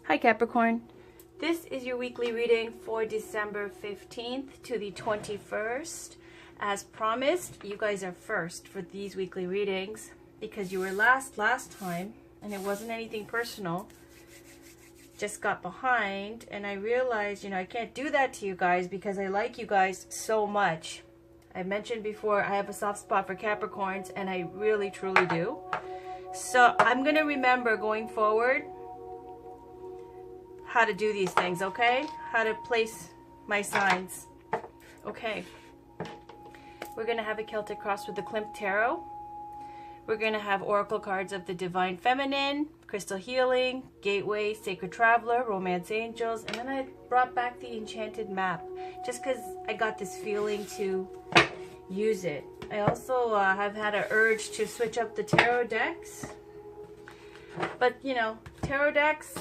Hi Capricorn. This is your weekly reading for December 15th to the 21st. As promised, you guys are first for these weekly readings because you were last time and it wasn't anything personal. Just got behind and I realized, I can't do that to you guys because I like you guys so much. I mentioned before I have a soft spot for Capricorns and I really truly do. So I'm going to remember going forward how to do these things, okay? How to place my signs. Okay. We're going to have a Celtic cross with the Klimt Tarot. We're going to have oracle cards of the Divine Feminine, Crystal Healing, Gateway, Sacred Traveler, Romance Angels, and then I brought back the Enchanted Map just because I got this feeling to use it. I also have had an urge to switch up the tarot decks. But, tarot decks,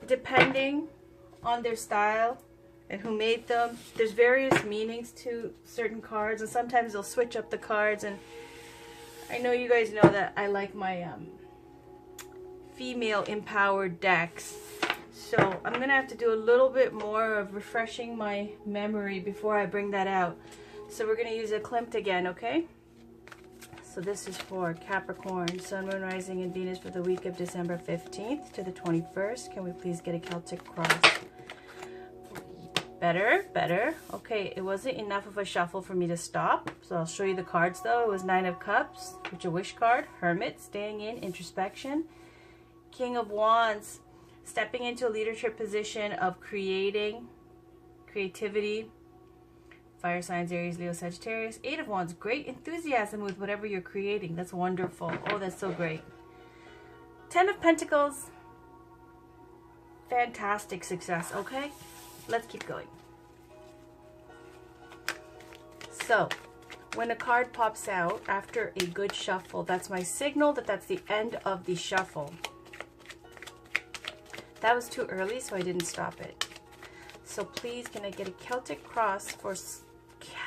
depending on their style and who made them, there's various meanings to certain cards, and sometimes they'll switch up the cards. And I know you guys know that I like my female empowered decks, so I'm gonna have to do a little bit more of refreshing my memory before I bring that out. So we're gonna use a Klimt again, okay? So this is for Capricorn, Sun, Moon, Rising, and Venus for the week of December 15th to the 21st. Can we please get a Celtic cross? Better, better. Okay, it wasn't enough of a shuffle for me to stop. So I'll show you the cards though. It was Nine of Cups, which is a wish card. Hermit, staying in, introspection. King of Wands, stepping into a leadership position of creativity. Fire signs, Aries, Leo, Sagittarius. Eight of Wands, great enthusiasm with whatever you're creating. That's wonderful. Oh, that's so great. Ten of Pentacles, fantastic success. Okay, let's keep going. So, when a card pops out after a good shuffle, that's my signal that that's the end of the shuffle. That was too early, so I didn't stop it. So please, can I get a Celtic cross for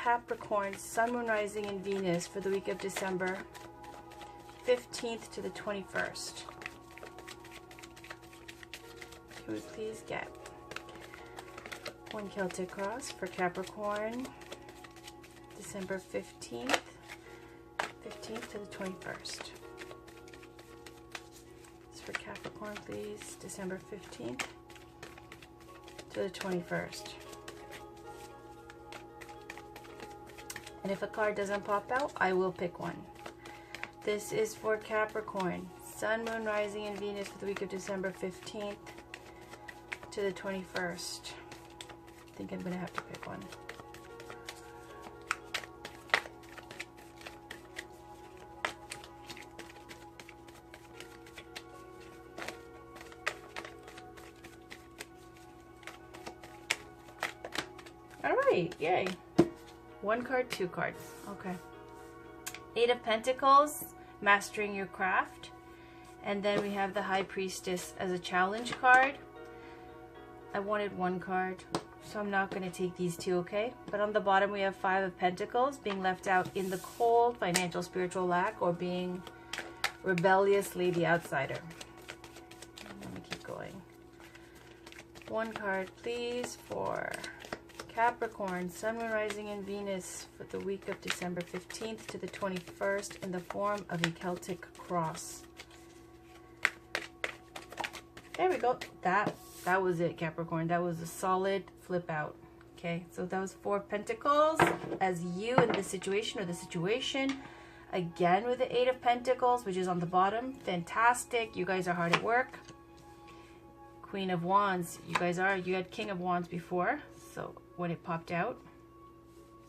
Capricorn, Sun, Moon, Rising, and Venus for the week of December 15th to the 21st? Can we please get one Celtic cross for Capricorn, December 15th to the 21st? It's for Capricorn, please, December 15th to the 21st. And if a card doesn't pop out, I will pick one. This is for Capricorn, Sun, Moon, Rising, and Venus for the week of December 15th to the 21st. I think I'm going to have to pick one. All right, yay. One card, two cards. Okay. Eight of Pentacles, mastering your craft. And then we have the High Priestess as a challenge card. I wanted one card, so I'm not going to take these two, okay? But on the bottom we have Five of Pentacles, being left out in the cold, financial, spiritual lack, or being rebelliously the outsider. Let me keep going. One card, please, for Capricorn, Sun, Moon, Rising, and Venus for the week of December 15th to the 21st in the form of a Celtic cross. There we go. That was it, Capricorn. That was a solid flip out. Okay, so that was Four of Pentacles as you in the situation or the situation. Again with the Eight of Pentacles, which is on the bottom. Fantastic. You guys are hard at work. Queen of Wands. You had King of Wands before. So when it popped out,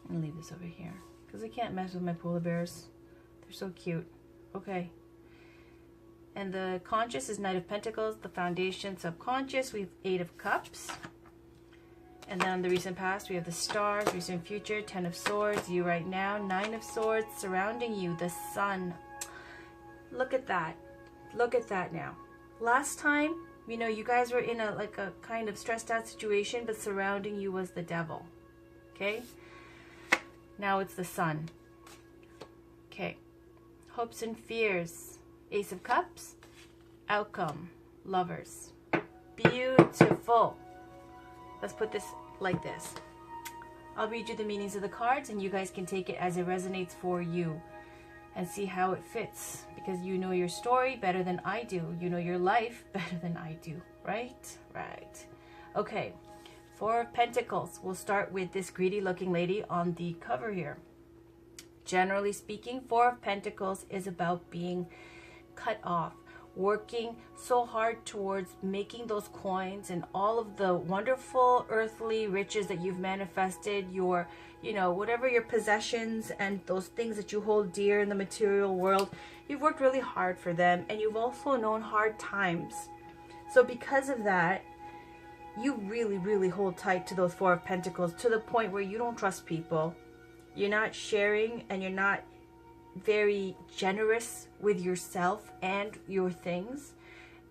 I'm gonna leave this over here because I can't mess with my polar bears. They're so cute. Okay. And the conscious is Knight of Pentacles. The foundation, subconscious, we have Eight of Cups. And then the recent past, we have the Stars, recent future, Ten of Swords, you right now, Nine of Swords, surrounding you, the Sun. Look at that. Look at that now. Last time, you guys were in a kind of stressed out situation, but surrounding you was the devil. Okay? Now it's the Sun. Okay. Hopes and fears. Ace of Cups. Outcome. Lovers. Beautiful. Let's put this like this. I'll read you the meanings of the cards and you guys can take it as it resonates for you and see how it fits, because you know your story better than I do. You know your life better than I do, right? Right. Okay, Four of Pentacles. We'll start with this greedy looking lady on the cover here. Generally speaking, Four of Pentacles is about being cut off, working so hard towards making those coins and all of the wonderful earthly riches that you've manifested, your, you know, whatever your possessions and those things that you hold dear in the material world. You've worked really hard for them, and you've also known hard times. So because of that, you really, really hold tight to those Four of Pentacles, to the point where you don't trust people. You're not sharing, and you're not very generous with yourself and your things.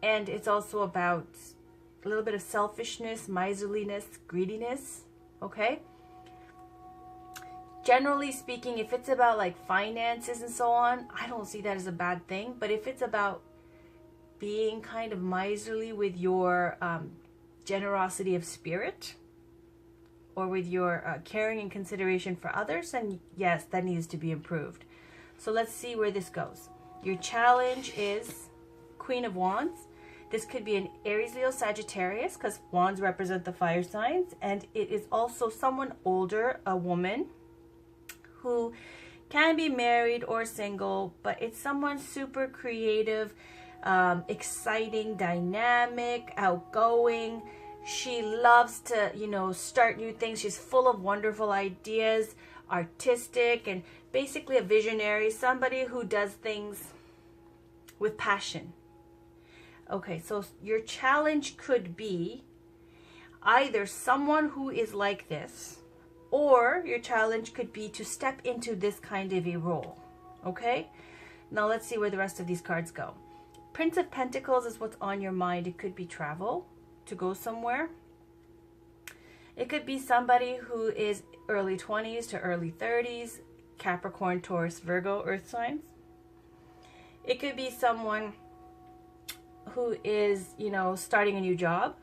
And it's also about a little bit of selfishness, miserliness, greediness. Okay, generally speaking, if it's about like finances and so on, I don't see that as a bad thing. But if it's about being kind of miserly with your generosity of spirit, or with your caring and consideration for others, then yes, that needs to be improved. So let's see where this goes. Your challenge is Queen of Wands. This could be an Aries, Leo, Sagittarius, because wands represent the fire signs. And it is also someone older, a woman, who can be married or single, but it's someone super creative, exciting, dynamic, outgoing. She loves to, you know, start new things. She's full of wonderful ideas, artistic, and basically a visionary, somebody who does things with passion. Okay, so your challenge could be either someone who is like this, or your challenge could be to step into this kind of a role. Okay, now let's see where the rest of these cards go. Prince of Pentacles is what's on your mind. It could be travel, to go somewhere. It could be somebody who is early 20s to early 30s, Capricorn, Taurus, Virgo, earth signs. It could be someone who is, you know, starting a new job.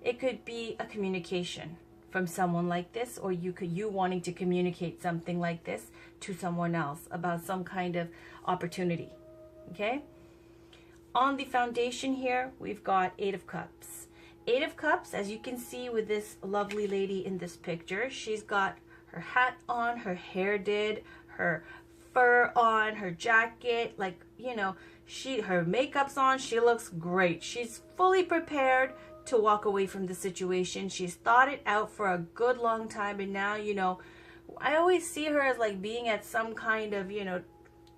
It could be a communication from someone like this, or you wanting to communicate something like this to someone else about some kind of opportunity. Okay? On the foundation here, we've got Eight of Cups. Eight of Cups, as you can see with this lovely lady in this picture, she's got her hat on, her hair did, her fur on, her jacket, like, you know, her makeup's on, she looks great. She's fully prepared to walk away from the situation. She's thought it out for a good long time, and now, you know, I always see her as like being at some kind of, you know,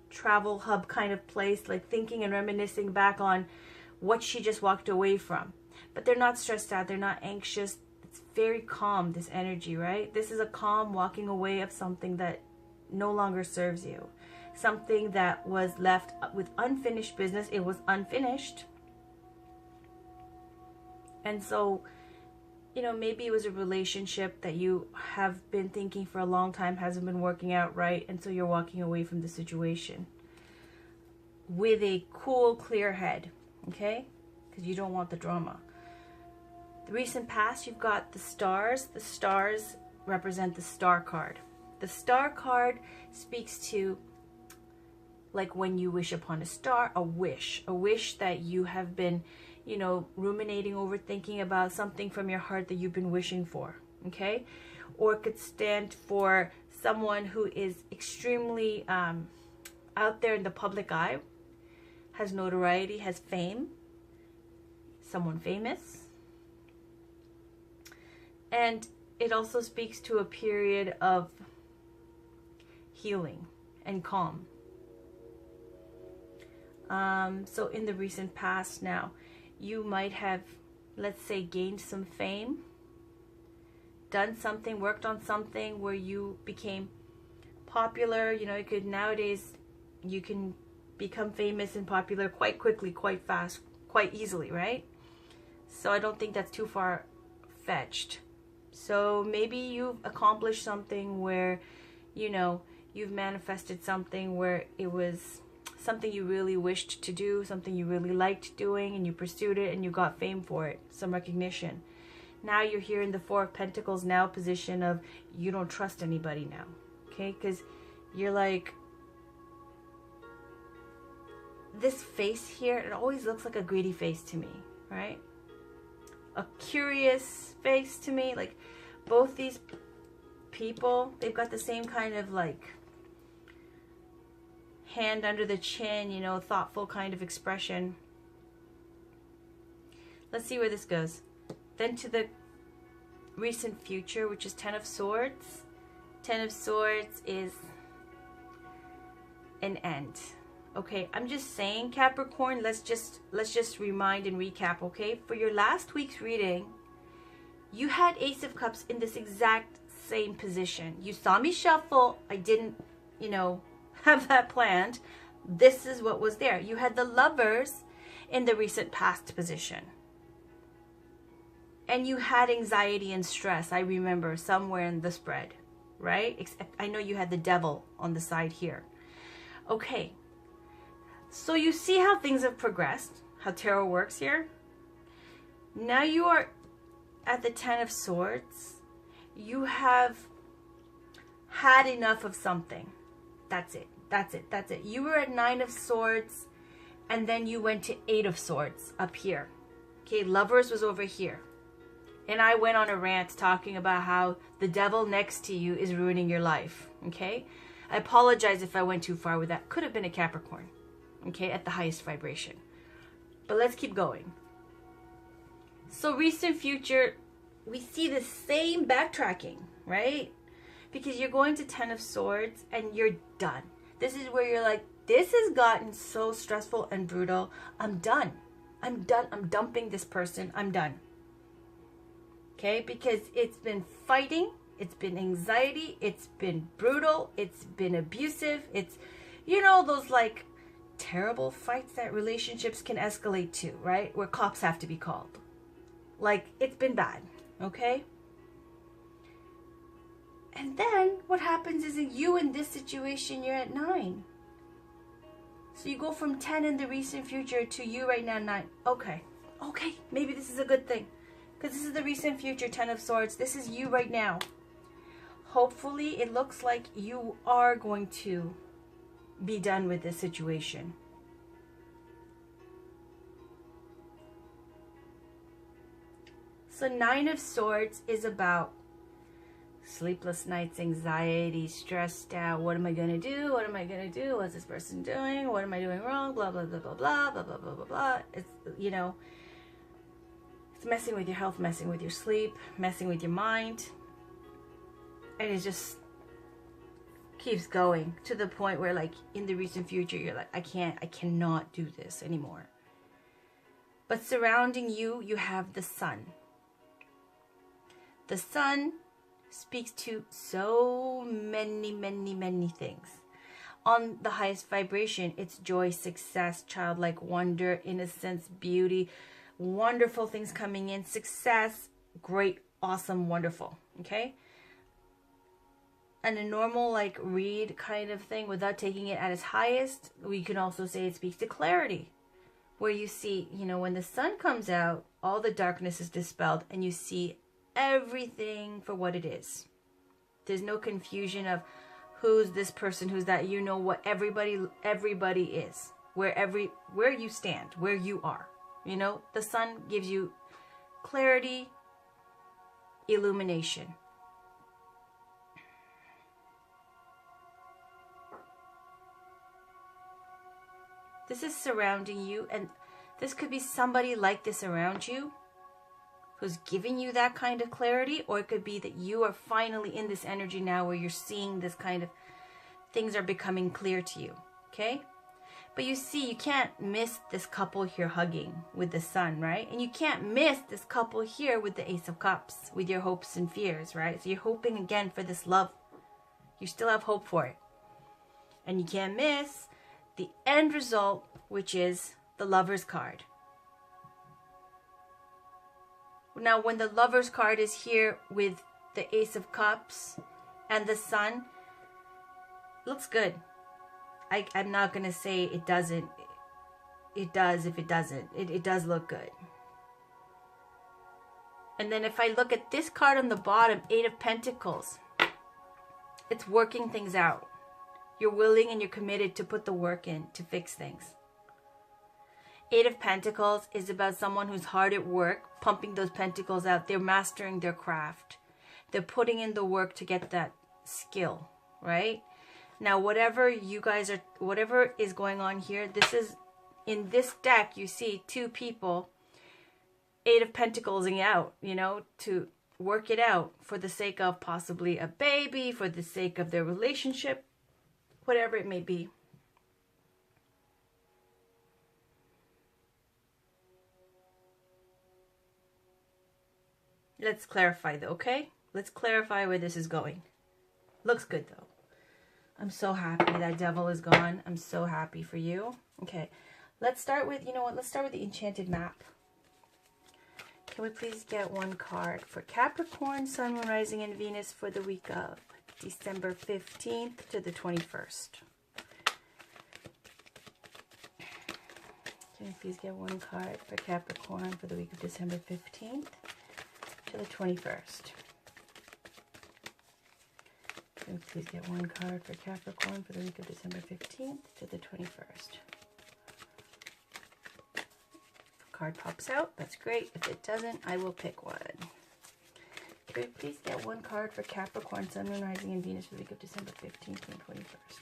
travel hub kind of place, like thinking and reminiscing back on what she just walked away from. But they're not stressed out, they're not anxious. It's very calm, this energy, right? This is a calm walking away of something that no longer serves you, something that was left with unfinished business. It was unfinished, and so, you know, maybe it was a relationship that you have been thinking for a long time hasn't been working out right, and so you're walking away from the situation with a cool, clear head, okay? Because you don't want the drama. The recent past, you've got the stars. The stars represent the star card. The star card speaks to, like, when you wish upon a star, a wish that you have been, you know, ruminating over, thinking about something from your heart that you've been wishing for, okay? Or it could stand for someone who is extremely out there in the public eye, has notoriety, has fame, someone famous. And it also speaks to a period of healing and calm. So in the recent past now, you might have, let's say, gained some fame, done something, worked on something where you became popular. You know, you could nowadays, you can become famous and popular quite quickly, quite fast, quite easily, right? So I don't think that's too far-fetched. So maybe you've accomplished something where, you know, you've manifested something where it was something you really wished to do, something you really liked doing, and you pursued it and you got fame for it, some recognition. Now you're here in the Four of Pentacles now position of you don't trust anybody now, okay? Because you're like, this face here, it always looks like a greedy face to me, right? A curious face to me. Like both these people, they've got the same kind of like hand under the chin, you know, thoughtful kind of expression. Let's see where this goes. Then to the recent future, which is Ten of Swords. Ten of Swords is an end. Okay, I'm just saying, Capricorn, let's just remind and recap, okay? For your last week's reading, you had Ace of Cups in this exact same position. You saw me shuffle. I didn't, you know, have that planned. This is what was there. You had the Lovers in the recent past position. And you had anxiety and stress, I remember, somewhere in the spread, right? Except I know you had the Devil on the side here. Okay. So you see how things have progressed, how tarot works here. Now you are at the Ten of Swords. You have had enough of something. That's it. That's it. That's it. You were at Nine of Swords, and then you went to Eight of Swords up here. Okay, Lovers was over here. And I went on a rant talking about how the devil next to you is ruining your life. Okay? I apologize if I went too far with that. Could have been a Capricorn. Okay, at the highest vibration. But let's keep going. So recent future, we see the same backtracking, right? Because you're going to Ten of Swords and you're done. This is where you're like, this has gotten so stressful and brutal. I'm done. I'm done. I'm dumping this person. I'm done. Okay, because it's been fighting. It's been anxiety. It's been brutal. It's been abusive. It's, you know, those like terrible fights that relationships can escalate to, right? Where cops have to be called. Like, it's been bad, okay? And then what happens is that you in this situation, you're at 9. So you go from 10 in the recent future to you right now 9. Okay, okay, maybe this is a good thing. Because this is the recent future, Ten of Swords. This is you right now. Hopefully, it looks like you are going to be done with this situation. So Nine of Swords is about sleepless nights, anxiety, stressed out. What am I going to do? What am I going to do? What's this person doing? What am I doing wrong? Blah, blah, blah, blah, blah, blah, blah, blah, blah, blah. It's, you know, it's messing with your health, messing with your sleep, messing with your mind. And it just keeps going to the point where, like, in the recent future, you're like, I cannot do this anymore. But surrounding you, you have the Sun. The Sun speaks to so many, many, many things. On the highest vibration, it's joy, success, childlike wonder, innocence, beauty, wonderful things coming in, success, great, awesome, wonderful, okay? And a normal, like, read kind of thing without taking it at its highest, we can also say it speaks to clarity. Where you see, you know, when the sun comes out, all the darkness is dispelled and you see everything for what it is. There's no confusion of who's this person, who's that. You know what everybody is. Where you stand, where you are. You know, the sun gives you clarity, illumination. This is surrounding you, and this could be somebody like this around you who's giving you that kind of clarity, or it could be that you are finally in this energy now where you're seeing this kind of things are becoming clear to you, okay? But you see, you can't miss this couple here hugging with the sun, right? And you can't miss this couple here with the Ace of Cups, with your hopes and fears, right? So you're hoping again for this love. You still have hope for it. And you can't miss the end result, which is the Lover's card. Now, when the Lover's card is here with the Ace of Cups and the Sun, looks good. I'm not going to say it doesn't. It does if it doesn't. It does look good. And then if I look at this card on the bottom, 8 of Pentacles, it's working things out. You're willing and you're committed to put the work in to fix things. 8 of Pentacles is about someone who's hard at work, pumping those pentacles out. They're mastering their craft. They're putting in the work to get that skill, right? Now, whatever you guys are, whatever is going on here, this is, in this deck, you see 2 people, 8 of Pentacles out, you know, to work it out for the sake of possibly a baby, for the sake of their relationship, whatever it may be. Let's clarify though, okay? Let's clarify where this is going. Looks good though. I'm so happy that devil is gone. I'm so happy for you. Okay, let's start with, you know what? Let's start with the enchanted map. Can we please get 1 card for Capricorn, Sun, Moon, Rising, and Venus for the week of December 15th to the 21st? Can we please get 1 card for Capricorn for the week of December 15th to the 21st? Can we please get 1 card for Capricorn for the week of December 15th to the 21st? Card pops out, that's great. If it doesn't, I will pick one. Could we please get 1 card for Capricorn, Sun, Moon, Rising, and Venus for the week of December 15th and 21st?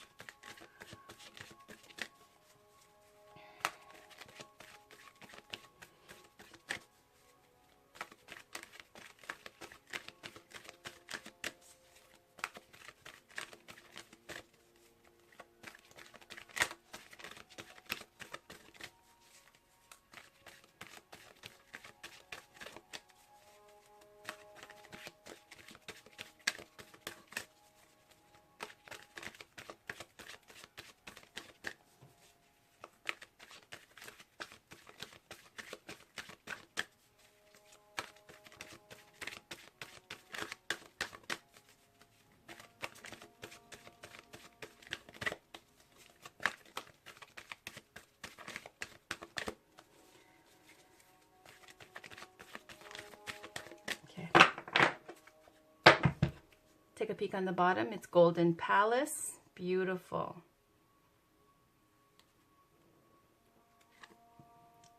Take a peek on the bottom. It's Golden Palace. Beautiful.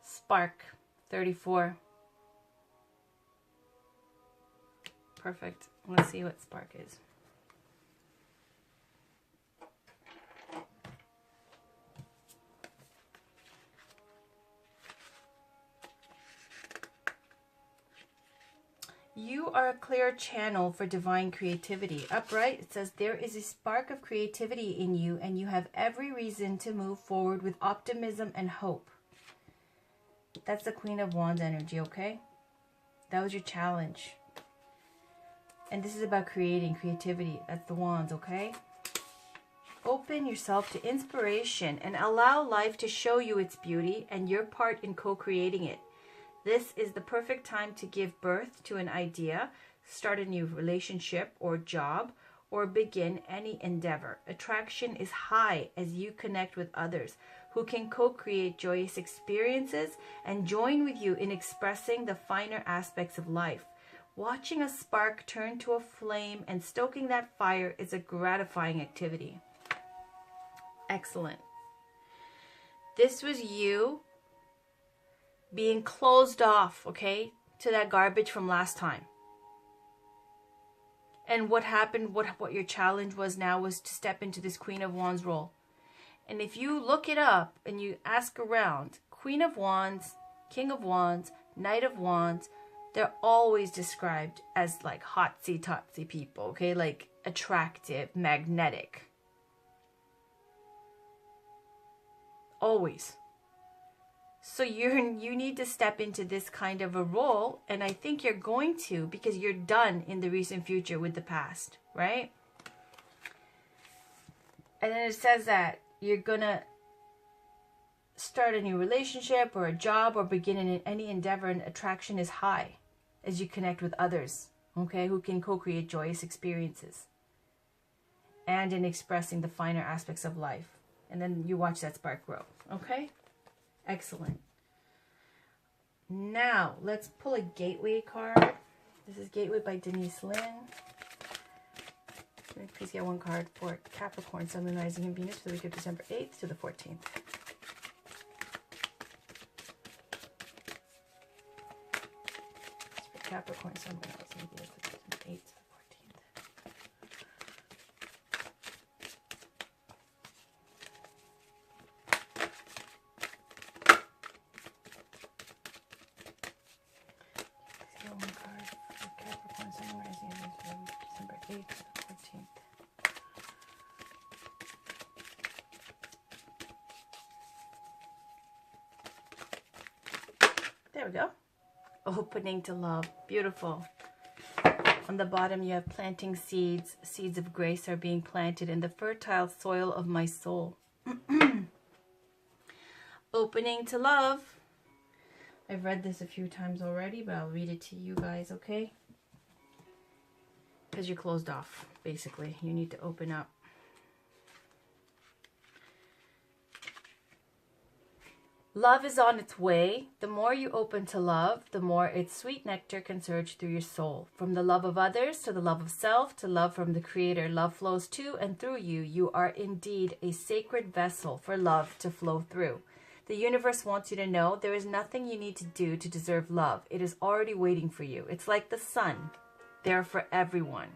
Spark, 34. Perfect. Let's see what spark is. You are a clear channel for divine creativity. Upright, it says there is a spark of creativity in you and you have every reason to move forward with optimism and hope. That's the Queen of Wands energy, okay? That was your challenge. And this is about creating creativity. That's the Wands, okay? Open yourself to inspiration and allow life to show you its beauty and your part in co-creating it. This is the perfect time to give birth to an idea, start a new relationship or job, or begin any endeavor. Attraction is high as you connect with others who can co-create joyous experiences and join with you in expressing the finer aspects of life. Watching a spark turn to a flame and stoking that fire is a gratifying activity. Excellent. This was you being closed off, okay, to that garbage from last time. And what happened, what your challenge was now was to step into this Queen of Wands role. And if you look it up and you ask around, Queen of Wands, King of Wands, Knight of Wands, they're always described as like hotsy-totsy people, okay? Like attractive, magnetic. Always. So you need to step into this kind of a role, and I think you're going to because you're done in the recent future with the past, right? And then it says that you're going to start a new relationship or a job or begin in any endeavor, and attraction is high as you connect with others, okay, who can co-create joyous experiences and in expressing the finer aspects of life. And then you watch that spark grow. Okay? Excellent. Now, let's pull a gateway card. This is Gateway by Denise Lynn. Please get one card for Capricorn, Sun, Moon, Rising, and Venus for the week of December 8th to the 14th. It's for Capricorn, Sun, Moon, Rising, and Venus for December 8th to the 14th. There we go. Opening to love. Beautiful. On the bottom you have planting seeds. Seeds of grace are being planted in the fertile soil of my soul. Opening to love. I've read this a few times already, but I'll read it to you guys, okay? Because you're closed off, basically. You need to open up. Love is on its way. The more you open to love, the more its sweet nectar can surge through your soul. From the love of others to the love of self to love from the Creator, love flows to and through you. You are indeed a sacred vessel for love to flow through. The universe wants you to know there is nothing you need to do to deserve love. It is already waiting for you. It's like the sun, there for everyone.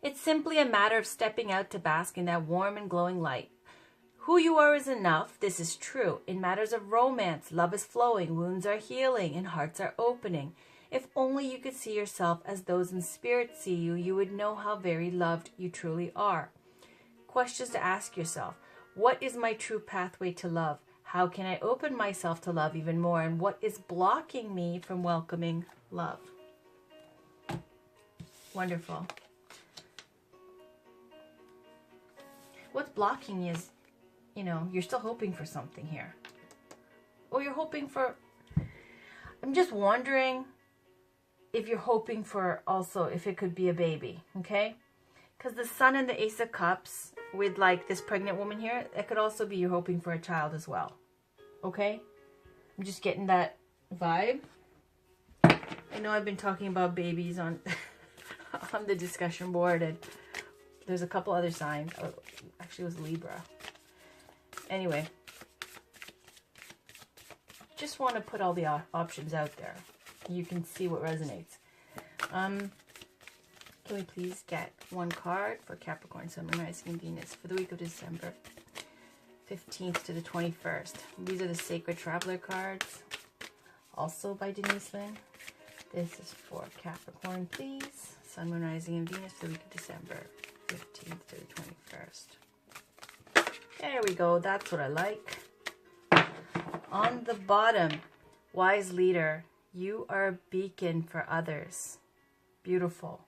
It's simply a matter of stepping out to bask in that warm and glowing light. Who you are is enough. This is true. In matters of romance, love is flowing, wounds are healing, and hearts are opening. If only you could see yourself as those in spirit see you, you would know how very loved you truly are. Questions to ask yourself. What is my true pathway to love? How can I open myself to love even more? And what is blocking me from welcoming love? Wonderful. What's blocking you is, you know, you're still hoping for something here. Or you're hoping for... I'm just wondering if you're hoping for also if it could be a baby, okay? Because the Sun and the Ace of Cups with like this pregnant woman here, it could also be you're hoping for a child as well, okay? I'm just getting that vibe. I know I've been talking about babies on, on the discussion board, and there's a couple other signs. Oh, actually, it was Libra. Anyway, just want to put all the options out there. You can see what resonates. Can we please get one card for Capricorn, Sun, Moon, Rising, and Venus for the week of December 15th to the 21st? These are the Sacred Traveler cards, also by Denise Lynn. This is for Capricorn, please. Sun, Moon, Rising, and Venus for the week of December 15th to the 21st. There we go. That's what I like. On the bottom, wise leader, you are a beacon for others. Beautiful.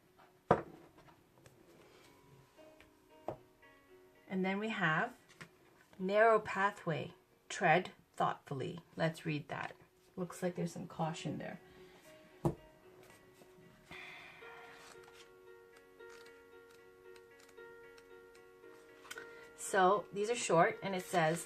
And then we have narrow pathway, tread thoughtfully. Let's read that. Looks like there's some caution there. So these are short, and it says,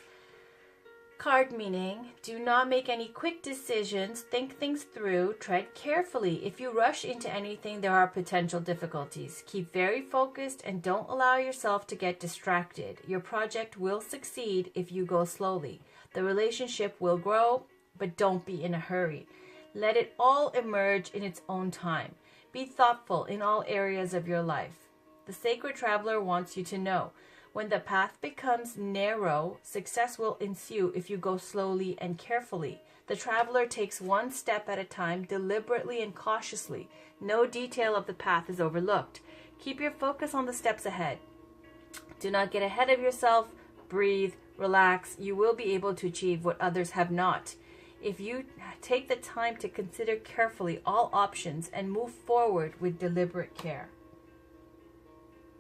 card meaning, do not make any quick decisions, think things through, tread carefully. If you rush into anything, there are potential difficulties. Keep very focused and don't allow yourself to get distracted. Your project will succeed if you go slowly. The relationship will grow, but don't be in a hurry. Let it all emerge in its own time. Be thoughtful in all areas of your life. The Sacred Traveler wants you to know, when the path becomes narrow, success will ensue if you go slowly and carefully. The traveler takes one step at a time, deliberately and cautiously. No detail of the path is overlooked. Keep your focus on the steps ahead. Do not get ahead of yourself. Breathe, relax. You will be able to achieve what others have not. If you take the time to consider carefully all options and move forward with deliberate care.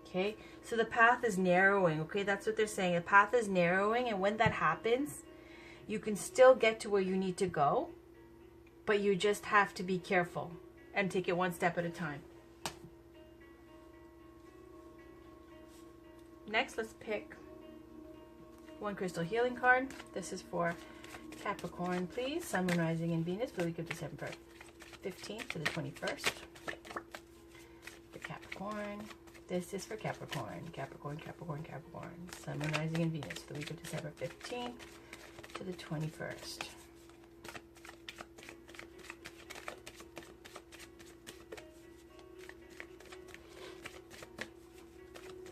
Okay, so the path is narrowing, okay? That's what they're saying. The path is narrowing, and when that happens, you can still get to where you need to go, but you just have to be careful and take it one step at a time. Next, let's pick one crystal healing card. This is for Capricorn, please. Sun, Moon, Rising, and Venus for the week of December 15th to the 21st. For Capricorn. This is for Capricorn. Capricorn, Capricorn, Capricorn. Sun, Moon, Rising, and Venus for the week of December 15th to the 21st.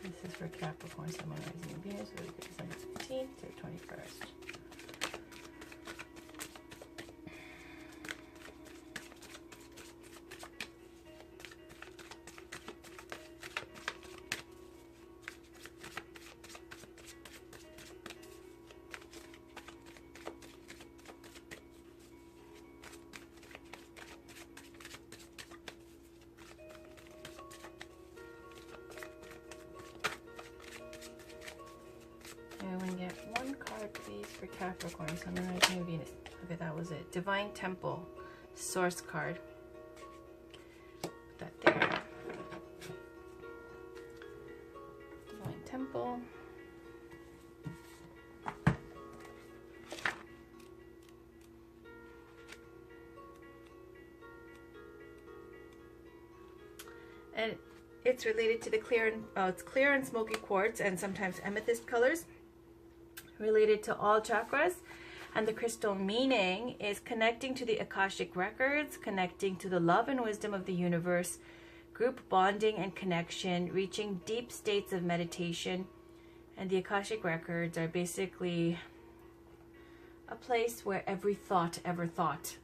This is for Capricorn, Sun, Moon, Rising, and Venus for the week of December 15th to the 21st. And we get one card, please, for Capricorn, Sun, Moon, Rising, and Venus. Okay, that was it. Divine Temple, Source card. Put that there. Divine Temple. And it's related to the it's clear and smoky quartz and sometimes amethyst colors, related to all chakras. And the crystal meaning is connecting to the Akashic records, connecting to the love and wisdom of the universe, group bonding and connection, reaching deep states of meditation. And the Akashic records are basically a place where every thought ever thought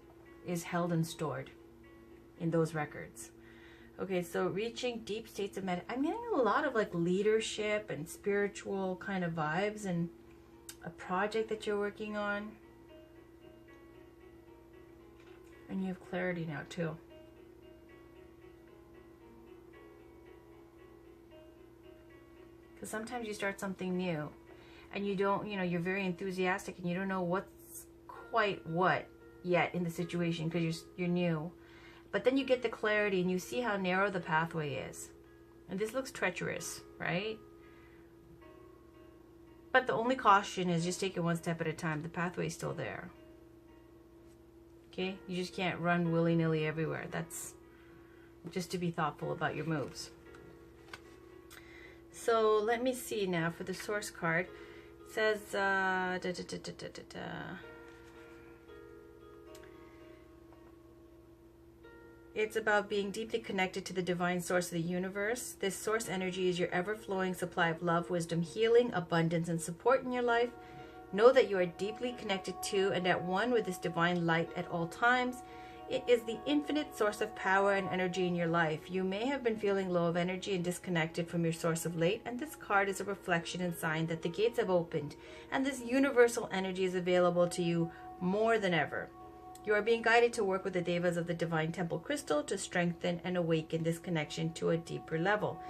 is held and stored in those records. Okay, so reaching deep states of meditation. I'm getting a lot of like leadership and spiritual kind of vibes, and a project that you're working on. And you have clarity now too. Because sometimes you start something new and you don't, you're very enthusiastic and you don't know what's quite what yet in the situation because you're new. But then you get the clarity and you see how narrow the pathway is. And this looks treacherous, right? But the only caution is just take it one step at a time. The pathway is still there. Okay? You just can't run willy-nilly everywhere. That's just to be thoughtful about your moves. So let me see now for the source card. It says, it's about being deeply connected to the divine source of the universe. This source energy is your ever-flowing supply of love, wisdom, healing, abundance, and support in your life. Know that you are deeply connected to and at one with this divine light at all times. It is the infinite source of power and energy in your life. You may have been feeling low of energy and disconnected from your source of late, and this card is a reflection and sign that the gates have opened, and this universal energy is available to you more than ever. You are being guided to work with the devas of the Divine Temple Crystal to strengthen and awaken this connection to a deeper level.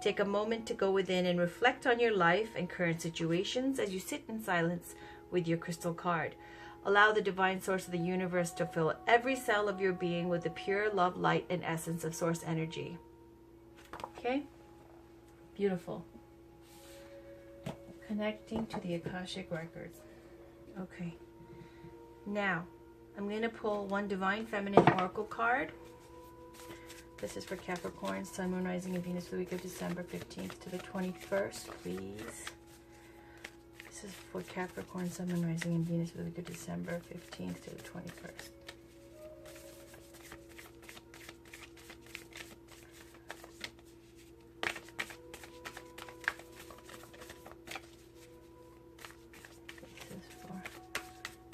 Take a moment to go within and reflect on your life and current situations as you sit in silence with your crystal card. Allow the divine source of the universe to fill every cell of your being with the pure love, light, and essence of source energy. Okay? Beautiful. Connecting to the Akashic records. Okay. Now, I'm going to pull one Divine Feminine Oracle card. This is for Capricorn, Sun, Moon, Rising, and Venus for the week of December 15th to the 21st, please. This is for Capricorn, Sun, Moon, Rising, and Venus for the week of December 15th to the 21st.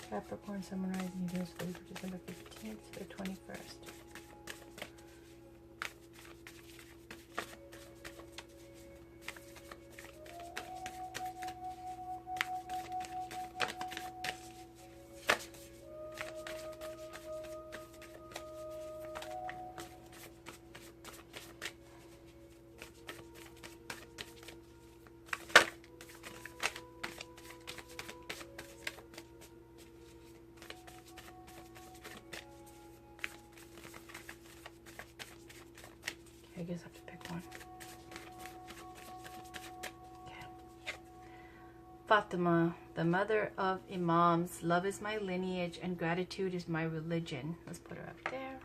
Capricorn, Sun, Moon, Rising, and Venus for the week of December 15th to the 21st. I guess I have to pick one. Okay. Fatima, the mother of Imams. Love is my lineage and gratitude is my religion. Let's put her up there.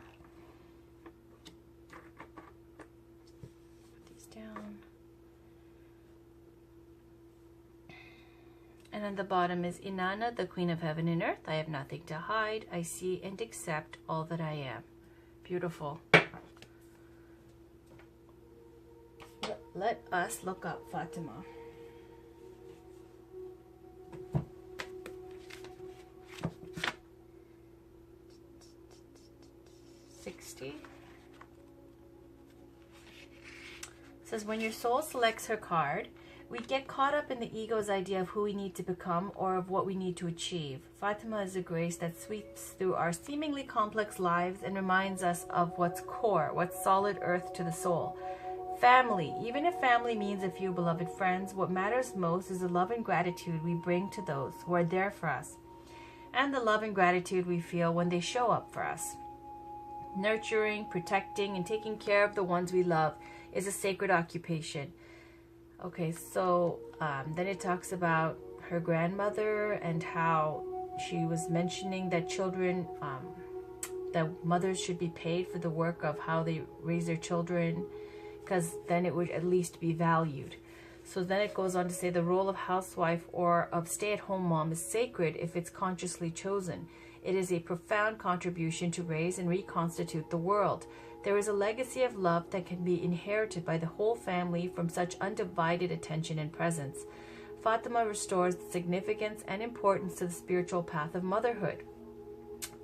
Put these down. And on the bottom is Inanna, the Queen of Heaven and Earth. I have nothing to hide. I see and accept all that I am. Beautiful. Let us look up Fatima. It says, when your soul selects her card, we get caught up in the ego's idea of who we need to become or of what we need to achieve. Fatima is a grace that sweeps through our seemingly complex lives and reminds us of what's core, what's solid earth to the soul. Family. Even if family means a few beloved friends, what matters most is the love and gratitude we bring to those who are there for us, and the love and gratitude we feel when they show up for us. Nurturing, protecting, and taking care of the ones we love is a sacred occupation. Okay, so then it talks about her grandmother and how she was mentioning that children, that mothers should be paid for the work of how they raise their children, because then it would at least be valued. So then it goes on to say the role of housewife or of stay-at-home mom is sacred if it's consciously chosen. It is a profound contribution to raise and reconstitute the world. There is a legacy of love that can be inherited by the whole family from such undivided attention and presence. Fatima restores the significance and importance to the spiritual path of motherhood.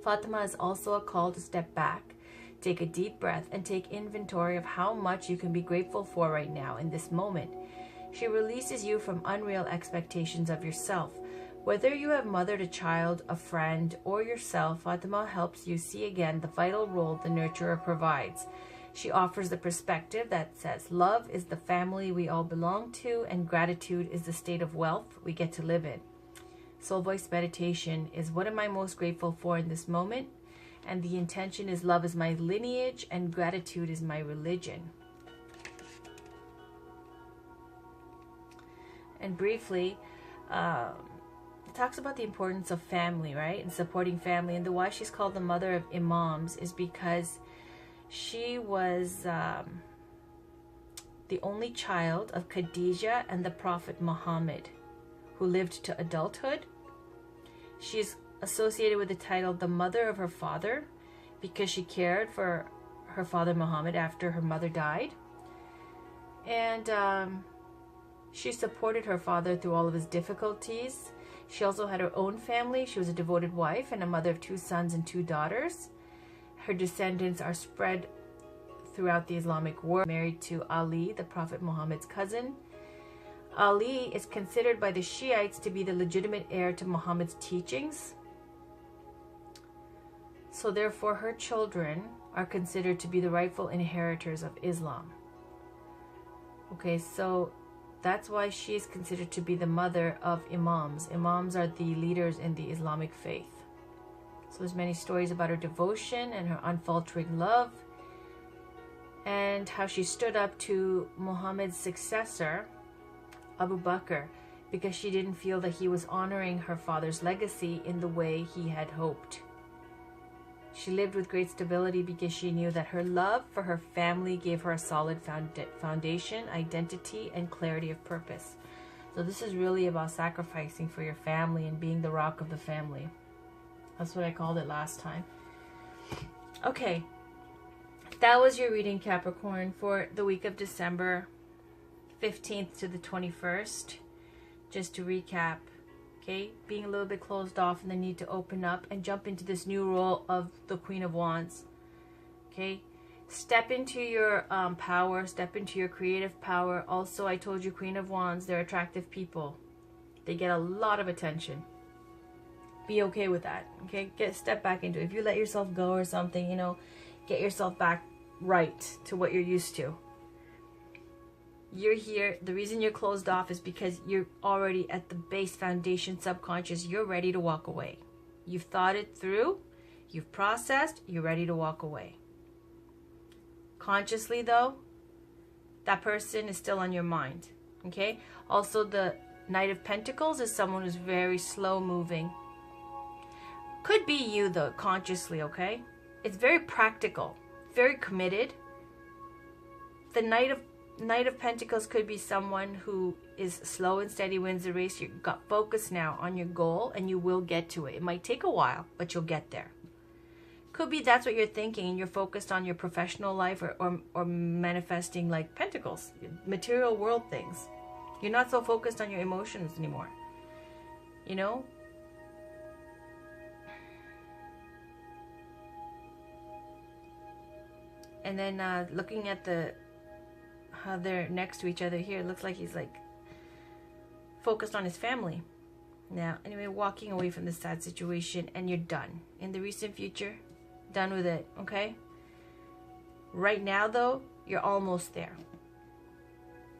Fatima is also a call to step back, take a deep breath, and take inventory of how much you can be grateful for right now in this moment. She releases you from unreal expectations of yourself. Whether you have mothered a child, a friend, or yourself, Fatima helps you see again the vital role the nurturer provides. She offers the perspective that says love is the family we all belong to, and gratitude is the state of wealth we get to live in. Soul Voice meditation is what am I most grateful for in this moment? And the intention is love is my lineage and gratitude is my religion. And briefly, it talks about the importance of family, right? And supporting family. And the why she's called the mother of Imams is because she was the only child of Khadijah and the Prophet Muhammad, who lived to adulthood. She's associated with the title the mother of her father because she cared for her father Muhammad after her mother died. And she supported her father through all of his difficulties. She also had her own family. She was a devoted wife and a mother of 2 sons and 2 daughters. Her descendants are spread throughout the Islamic world. Married to Ali, the Prophet Muhammad's cousin. Ali is considered by the Shiites to be the legitimate heir to Muhammad's teachings. So therefore her children are considered to be the rightful inheritors of Islam. Okay, so that's why she is considered to be the mother of Imams. Imams are the leaders in the Islamic faith. So there's many stories about her devotion and her unfaltering love, and how she stood up to Muhammad's successor, Abu Bakr, because she didn't feel that he was honoring her father's legacy in the way he had hoped. She lived with great stability because she knew that her love for her family gave her a solid foundation, identity, and clarity of purpose. So this is really about sacrificing for your family and being the rock of the family. That's what I called it last time. Okay, that was your reading, Capricorn, for the week of December 15th to the 21st. Just to recap. Okay, being a little bit closed off and the need to open up and jump into this new role of the Queen of Wands. Okay, step into your power, step into your creative power. Also, I told you Queen of Wands, they're attractive people. They get a lot of attention. Be okay with that. Okay, step back into it. If you let yourself go or something, you know, get yourself back right to what you're used to. You're here. The reason you're closed off is because you're already at the base foundation subconscious. You're ready to walk away. You've thought it through. You've processed. You're ready to walk away. Consciously, though, that person is still on your mind. Okay? Also, the Knight of Pentacles is someone who's very slow moving. Could be you though, consciously, okay? It's very practical, very committed. The Knight of Pentacles could be someone who is slow and steady, wins the race. You got focused now on your goal and you will get to it. It might take a while, but you'll get there. Could be that's what you're thinking and you're focused on your professional life or manifesting like pentacles, material world things. You're not so focused on your emotions anymore. You know? And then looking at how they're next to each other here, it looks like he's like focused on his family. Now, anyway, walking away from this sad situation and you're done. In the recent future, done with it, okay? Right now, though, you're almost there.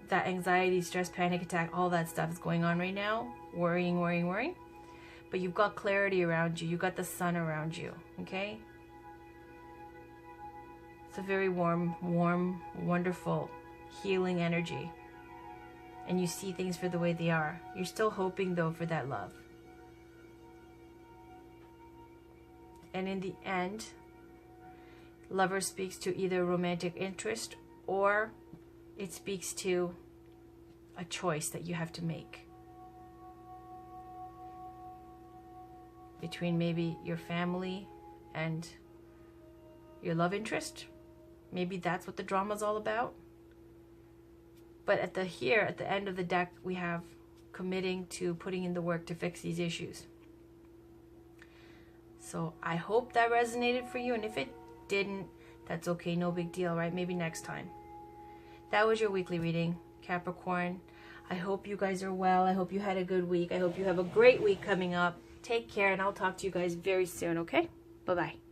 That anxiety, stress, panic attack, all that stuff is going on right now. Worrying. But you've got clarity around you. You've got the sun around you, okay? It's a very warm, wonderful, healing energy. And you see things for the way they are. You're still hoping, though, for that love. And in the end, Lover speaks to either romantic interest or it speaks to a choice that you have to make between maybe your family and your love interest. Maybe that's what the drama's all about. But at the end of the deck, we have committing to putting in the work to fix these issues. So I hope that resonated for you. And if it didn't, that's okay. No big deal, right? Maybe next time. That was your weekly reading, Capricorn. I hope you guys are well. I hope you had a good week. I hope you have a great week coming up. Take care, and I'll talk to you guys very soon, okay? Bye-bye.